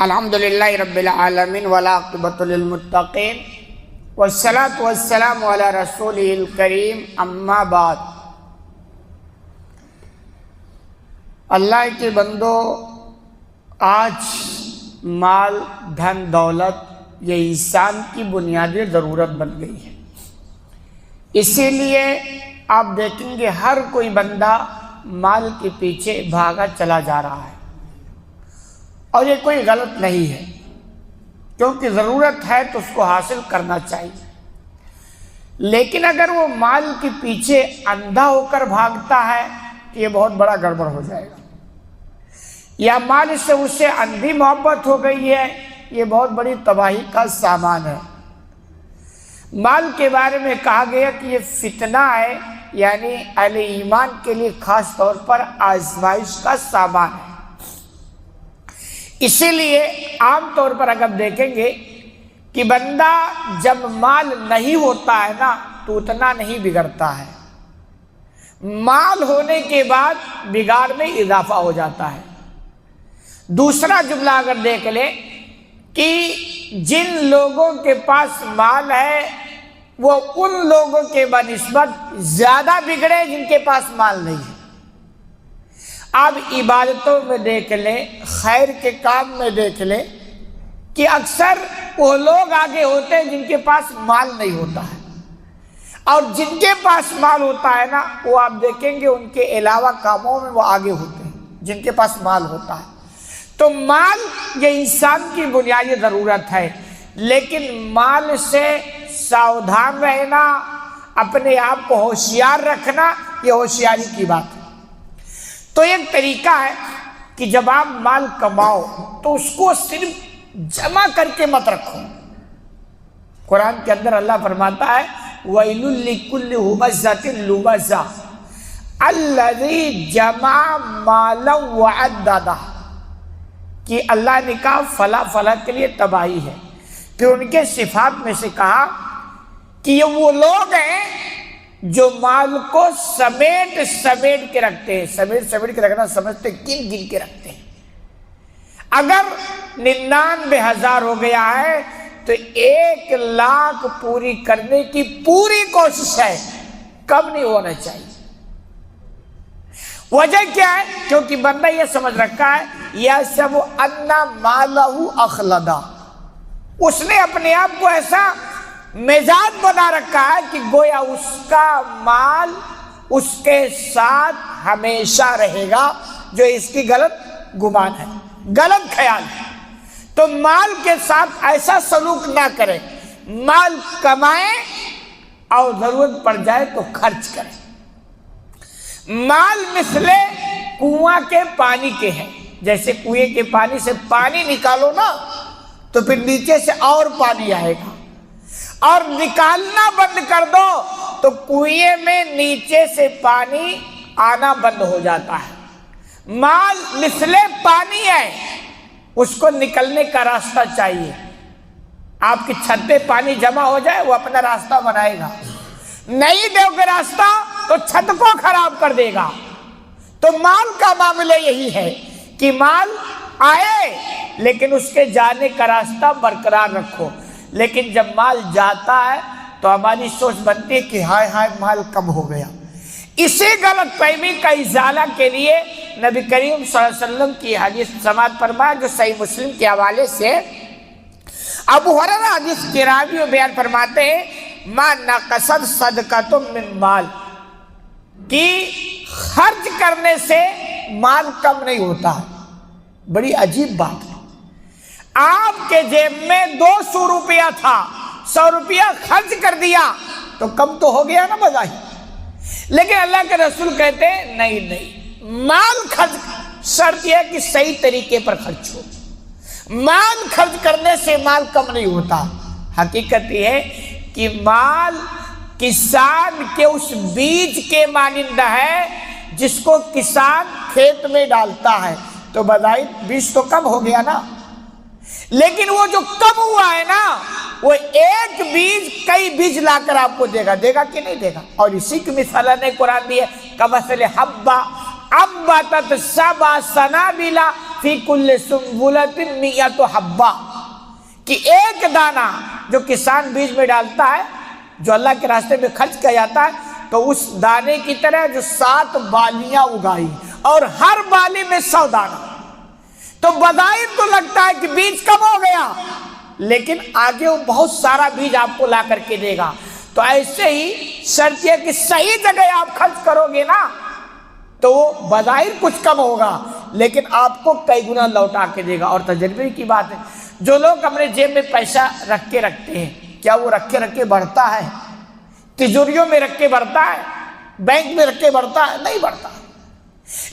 الحمدللہ رب العالمین والعاقبۃ للمتقین والصلاة والسلام علی رسولہ الکریم اما بعد۔ اللہ کے بندو، آج مال دھن دولت یہ انسان کی بنیادی ضرورت بن گئی ہے۔ اسی لیے آپ دیکھیں گے ہر کوئی بندہ مال کے پیچھے بھاگا چلا جا رہا ہے، اور یہ کوئی غلط نہیں ہے، کیونکہ ضرورت ہے تو اس کو حاصل کرنا چاہیے۔ لیکن اگر وہ مال کے پیچھے اندھا ہو کر بھاگتا ہے تو یہ بہت بڑا گڑبڑ ہو جائے گا، یا مال سے اسے اندھی محبت ہو گئی ہے، یہ بہت بڑی تباہی کا سامان ہے۔ مال کے بارے میں کہا گیا کہ یہ فتنہ ہے، یعنی اہل ایمان کے لیے خاص طور پر آزمائش کا سامان ہے۔ اسی لیے عام طور پر اگر دیکھیں گے کہ بندہ جب مال نہیں ہوتا ہے نا تو اتنا نہیں بگڑتا ہے، مال ہونے کے بعد بگاڑ میں اضافہ ہو جاتا ہے۔ دوسرا جملہ اگر دیکھ لیں کہ جن لوگوں کے پاس مال ہے وہ ان لوگوں کے بنسبت زیادہ بگڑے جن کے پاس مال نہیں ہے۔ آپ عبادتوں میں دیکھ لیں، خیر کے کام میں دیکھ لیں کہ اکثر وہ لوگ آگے ہوتے ہیں جن کے پاس مال نہیں ہوتا ہے، اور جن کے پاس مال ہوتا ہے نا وہ آپ دیکھیں گے ان کے علاوہ کاموں میں وہ آگے ہوتے ہیں جن کے پاس مال ہوتا ہے۔ تو مال یہ انسان کی بنیادی ضرورت ہے، لیکن مال سے ساودھان رہنا، اپنے آپ کو ہوشیار رکھنا، یہ ہوشیاری کی بات ہے۔ تو ایک طریقہ ہے کہ جب آپ مال کماؤ تو اس کو صرف جمع کر کے مت رکھو۔ قرآن کے اندر اللہ فرماتا ہے وَيْلٌ لِكُلِّ هُمَزَةٍ لُمَزَةٍ الَّذِي جَمَعَ مَالًا وَعَدَّدَهُ، کہ اللہ نے کہا فلاں فلاں کے لیے تباہی ہے۔ پھر ان کے صفات میں سے کہا کہ یہ وہ لوگ ہیں جو مال کو سمیٹ کے رکھتے ہیں۔ سمیٹ کے رکھنا سمجھتے گن کے رکھتے ہیں۔ اگر 99,000 ہو گیا ہے تو 1,00,000 پوری کرنے کی پوری کوشش ہے، کم نہیں ہونا چاہیے۔ وجہ کیا ہے؟ کیونکہ بندہ یہ سمجھ رکھا ہے یَحْسَبُ أَنَّ مَالَهُ أَخْلَدَ، اس نے اپنے آپ کو ایسا مزاج بنا رکھا ہے کہ گویا اس کا مال اس کے ساتھ ہمیشہ رہے گا، جو اس کی غلط گمان ہے، غلط خیال ہے۔ تو مال کے ساتھ ایسا سلوک نہ کریں، مال کمائیں اور ضرورت پڑ جائے تو خرچ کریں۔ مال مثل کنواں کے پانی کے ہیں، جیسے کنویں کے پانی سے پانی نکالو نا تو پھر نیچے سے اور پانی آئے گا، اور نکالنا بند کر دو تو کنویں میں نیچے سے پانی آنا بند ہو جاتا ہے۔ مال مثل پانی ہے، اس کو نکلنے کا راستہ چاہیے۔ آپ کی چھت پہ پانی جمع ہو جائے وہ اپنا راستہ بنائے گا، نہیں دو گے راستہ تو چھت کو خراب کر دے گا۔ تو مال کا معاملہ یہی ہے کہ مال آئے لیکن اس کے جانے کا راستہ برقرار رکھو۔ لیکن جب مال جاتا ہے تو ہماری سوچ بنتی ہے کہ ہائے ہائے مال کم ہو گیا۔ اسی غلط فہمی کا ازالہ کے لیے نبی کریم صلی اللہ علیہ وسلم کی حدیث سماعت فرمایا جو صحیح مسلم کے حوالے سے ابو ہریرہ حدیث کے راوی و بیان فرماتے ہیں ما نقصت صدقۃ من مال، کہ خرچ کرنے سے مال کم نہیں ہوتا۔ بڑی عجیب بات ہے، آپ کے جیب میں 200 روپیہ تھا، 100 روپیہ خرچ کر دیا تو کم تو ہو گیا نا بظاہر، لیکن اللہ کے رسول کہتے ہیں نہیں، مال خرچ شرط یہ ہے کہ صحیح طریقے پر خرچ ہو۔ مال خرچ کرنے سے مال کم نہیں ہوتا۔ حقیقت یہ ہے کہ مال کسان کے اس بیج کے مانند ہے جس کو کسان کھیت میں ڈالتا ہے، تو بظاہر بیج تو کم ہو گیا نا، لیکن وہ جو کم ہوا ہے نا وہ ایک بیج کئی بیج لا کر آپ کو دے گا کہ نہیں دے گا۔ اور اسی کی مثال نے قرآن دی ہے کمثل حبہ انبتت سبع سنابل فی کل سنبلۃ مئۃ حبہ، کہ ایک دانہ جو کسان بیج میں ڈالتا ہے، جو اللہ کے راستے میں خرچ کیا جاتا ہے، تو اس دانے کی طرح جو 7 بالیاں اگائی اور ہر بالی میں 100 دانہ۔ تو بظاہر تو لگتا ہے کہ بیج کم ہو گیا، لیکن آگے وہ بہت سارا بیج آپ کو لا کر کے دے گا۔ تو ایسے ہی شرط یہ کہ صحیح جگہ آپ خرچ کرو گے نا، تو وہ بظاہر کچھ کم ہوگا لیکن آپ کو کئی گنا لوٹا کے دے گا۔ اور تجربے کی بات ہے، جو لوگ اپنے جیب میں پیسہ رکھ کے رکھتے ہیں، کیا وہ رکھ کے بڑھتا ہے؟ تجوریوں میں رکھ کے بڑھتا ہے؟ بینک میں رکھ کے بڑھتا ہے؟ نہیں بڑھتا۔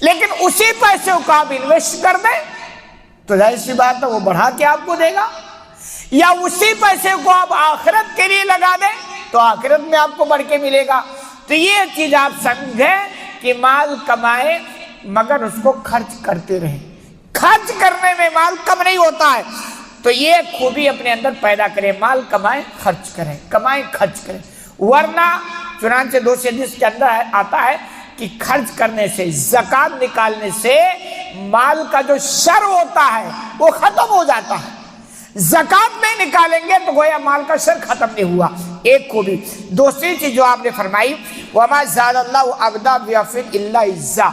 لیکن اسی پیسے کو آپ انویسٹ کر دیں تو ظاہر سی بات ہے وہ بڑھا کے آپ کو دے گا، یا اسی پیسے کو آپ آخرت کے لیے لگا دیں تو آخرت میں آپ کو بڑھ کے ملے گا۔ تو یہ چیز آپ سمجھیں کہ مال کمائے مگر اس کو خرچ کرتے رہیں، خرچ کرنے میں مال کم نہیں ہوتا ہے۔ تو یہ خوبی اپنے اندر پیدا کریں، مال کمائیں خرچ کریں، کمائیں خرچ کریں، ورنہ چنانچہ دوسری حدیث کے اندر آتا ہے کہ خرچ کرنے سے، زکوٰۃ نکالنے سے مال کا جو شر ہوتا ہے وہ ختم ہو جاتا ہے۔ زکوٰۃ نہیں نکالیں گے تو گویا مال کا شر ختم نہیں ہوا، ایک خوبی۔ دوسری چیز جو آپ نے فرمائی وَمَا زَادَ اللَّهُ عَبْدًا بِعَفْوٍ إِلَّا عِزًّا،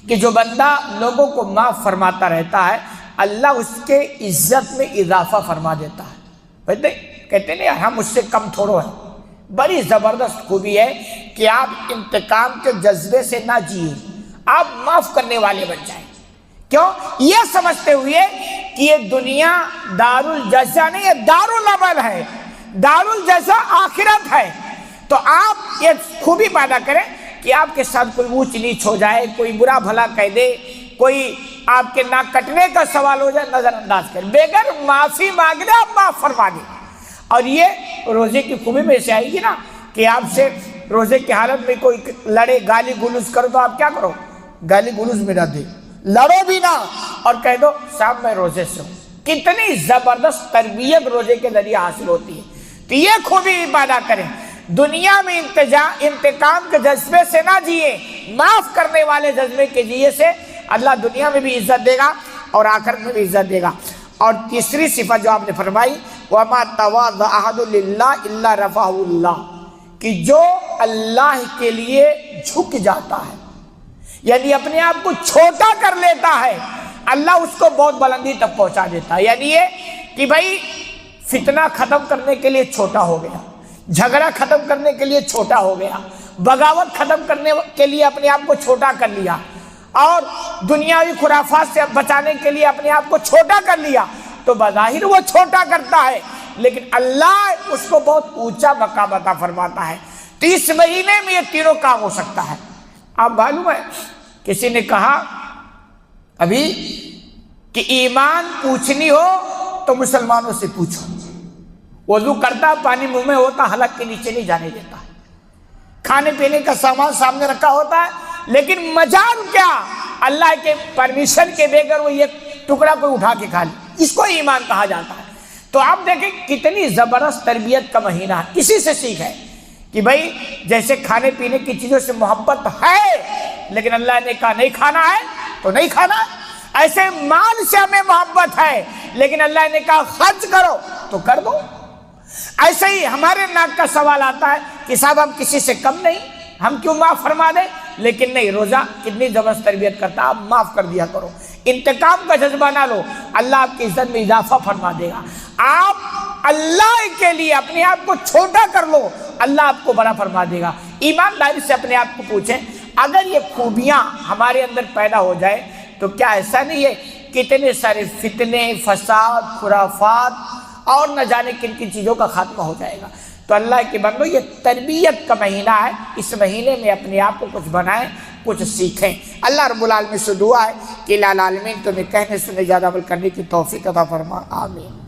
کہ جو بندہ لوگوں کو معاف فرماتا رہتا ہے اللہ اس کے عزت میں اضافہ فرما دیتا ہے۔ کہتے نہیں ہم اس سے کم تھوڑو ہیں۔ بڑی زبردست خوبی ہے کہ آپ انتقام کے جذبے سے نہ جیے، آپ معاف کرنے والے بن جائیں۔ کیوں؟ یہ سمجھتے ہوئے کہ یہ دنیا دار الجزا نہیں ہے، دار العمل ہے، دار الجزا آخرت ہے۔ تو آپ یہ خوبی پیدا کریں کہ آپ کے ساتھ کوئی اونچ نیچ ہو جائے، کوئی برا بھلا کہہ دے، کوئی آپ کے ناک کٹنے کا سوال ہو جائے، نظر انداز کریں، بغیر معافی مانگنے آپ معاف فرما دیں۔ اور یہ روزے کی خوبی میں سے آئے گی نا کہ آپ سے روزے کی حالت میں کوئی لڑے، گالی گلوز کرو تو آپ کیا کرو؟ گالی گلوز میں نہ دے، لڑو بھی نہ، اور کہہ دو صاحب میں روزے سے ہوں۔ کتنی زبردست تربیت روزے کے ذریعے حاصل ہوتی ہے۔ تو یہ خوبی پیدا کریں، دنیا میں انتقام کے جذبے سے نہ جیے، معاف کرنے والے جذبے کے ذریعے سے اللہ دنیا میں بھی عزت دے گا اور آخرت میں بھی عزت دے گا۔ اور تیسری صفت جو آپ نے فرمائی وَمَا تَوَاضَعَ أَحَدٌ لِلَّهِ إِلَّا رَفَعَهُ اللَّهُ، کہ جو اللہ کے لیے جھک جاتا ہے، یعنی اپنے آپ کو چھوٹا کر لیتا ہے، اللہ اس کو بہت بلندی تک پہنچا دیتا ہے۔ یعنی یہ کہ بھائی فتنہ ختم کرنے کے لیے چھوٹا ہو گیا، جھگڑا ختم کرنے کے لیے چھوٹا ہو گیا، بغاوت ختم کرنے کے لیے اپنے آپ کو چھوٹا کر لیا، اور دنیاوی خرافات سے بچانے کے لیے اپنے آپ کو چھوٹا کر لیا، تو بظاہر وہ چھوٹا کرتا ہے لیکن اللہ اس کو بہت اونچا مقام عطا فرماتا ہے۔ تو اس مہینے میں یہ تینوں کام ہو سکتا ہے۔ آپ معلوم ہے کسی نے کہا ابھی کہ ایمان پوچھنی ہو تو مسلمانوں سے پوچھو، وضو کرتا پانی منہ میں ہوتا حلق کے نیچے نہیں جانے دیتا، کھانے پینے کا سامان سامنے رکھا ہوتا ہے لیکن مجال کیا اللہ کے پرمیشن کے بغیر وہ یہ ٹکڑا کوئی اٹھا کے کھا لے، اس کو ایمان کہا جاتا ہے۔ تو آپ دیکھیں کتنی زبردست تربیت کا مہینہ ہے، اسی سے سیکھ ہے کہ بھائی جیسے کھانے پینے کی چیزوں سے محبت ہے لیکن اللہ نے کہا نہیں کھانا ہے تو نہیں کھانا ہے، ایسے مال سے ہمیں محبت ہے لیکن اللہ نے کہا خرچ کرو تو کر دو۔ ایسے ہی ہمارے ناک کا سوال آتا ہے کہ صاحب ہم کسی سے کم نہیں، ہم کیوں معاف فرما دیں، لیکن نہیں، روزہ کتنی زبردست تربیت کرتا ہے، آپ معاف کر دیا کرو، انتقام کا جذبہ نہ لو، اللہ آپ کی عزت میں اضافہ فرما دے گا۔ آپ اللہ کے لیے اپنے آپ کو چھوٹا کر لو، اللہ آپ کو بڑا فرما دے گا۔ ایمانداری سے اپنے آپ کو پوچھیں اگر یہ خوبیاں ہمارے اندر پیدا ہو جائے تو کیا ایسا نہیں ہے کتنے سارے فتنے، فساد، خرافات اور نہ جانے کن کن چیزوں کا خاتمہ ہو جائے گا۔ تو اللہ کے بندو یہ تربیت کا مہینہ ہے، اس مہینے میں اپنے آپ کو کچھ بنائیں، کچھ سیکھیں۔ اللہ رب العالمین سے دعا ہے کہ العالمین تمہیں کہنے سننے زیادہ عمل کرنے کی توفیق عطا فرما، آمین۔